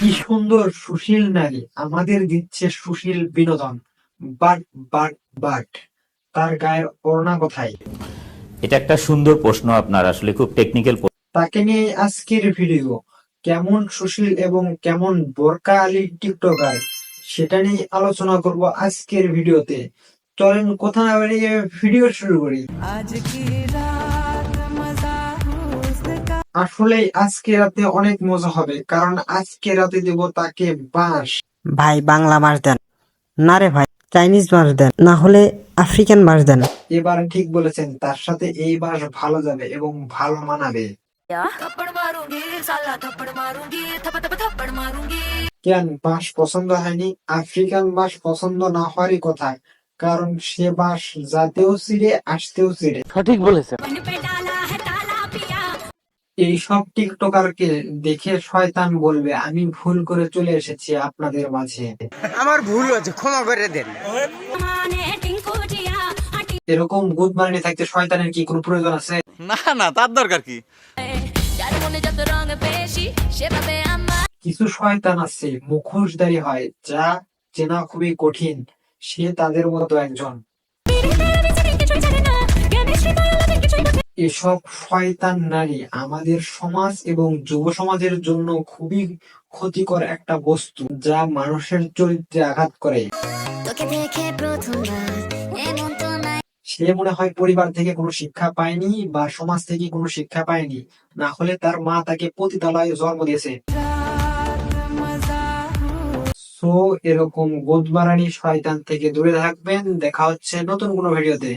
কি সুন্দর সুশীল নারী আমাদের দিচ্ছে সুশীল বিনোদন। বাট বাট বাট তার গায়ের ওড়না কোথায়? এটা একটা সুন্দর প্রশ্ন, আপনার আসলে খুব টেকনিক্যাল। তাকে নিয়ে আজকের ভিডিও। কেমন সুশীল এবং কেমন বোরকা আলী টিকটকার, সেটা নিয়ে আলোচনা করব আজকের ভিডিওতে। চলেন কথা না বাড়িয়ে ভিডিও শুরু করি। আসলে আজকে রাতে অনেক মজা হবে, কারণ আজকে রাতে দেব তাকে বাঁশ। ভাই বাংলা মাছ দেন না রে ভাই, চাইনিজ মাছ দেন, না হলে আফ্রিকান মাছ দেন। এবার ঠিক বলেছেন, তার সাথে এই বাঁশ ভালো যাবে এবং ভালো মানাবে। थप्पड़ मारूंगी साला थप्पड़ मारूंगी थप थप थप्पड़ मारूंगी। কেন বাঁশ পছন্দ হয়নি? আফ্রিকান বাঁশ পছন্দ না হওয়ারই কথা, কারণ সে বাঁশ যাতেও চিড়ে আসতেও চিড়ে। मन पे डाला है ताला पिया। এইসব টিকটকারকে দেখে শয়তান বলবে আমি ভুল করে চলে এসেছি আপনাদের মাঝে। আমার ভুল হয়েছে, ক্ষমা করে দেন। माने टिंकू जिया आटी এরকম গুড মার্নি থাকতে শয়তানের কি কোনো প্রয়োজন আছে? না না, তার দরকার কি? যার মনে যত রং বেশি সেভাবে আমার কিছু শয়তান আছে মুখোশধারী হয়, যা চেনা খুবই কঠিন। সে তাদের মতো একজন। কিছুই জানে না কেমিস্ট্রি বায়োলজি কিছুই বোঝে এসব শয়তান নারী আমাদের সমাজ এবং যুব সমাজের জন্য খুবই ক্ষতিকর একটা বস্তু, যা মানুষের চরিত্রে আঘাত করে। তোকে দেখে প্রথমবার এমন তো নাই সে মনে হয় পরিবার থেকে কোনো শিক্ষা পায়নি বা সমাজ থেকে কোনো শিক্ষা পায়নি, না হলে তার মা তাকে পতিতালয়ে জন্ম দিয়েছে। সো এরকম গোদমারানি শয়তান থেকে দূরে থাকবেন। দেখা হচ্ছে নতুন কোনো ভিডিওতে।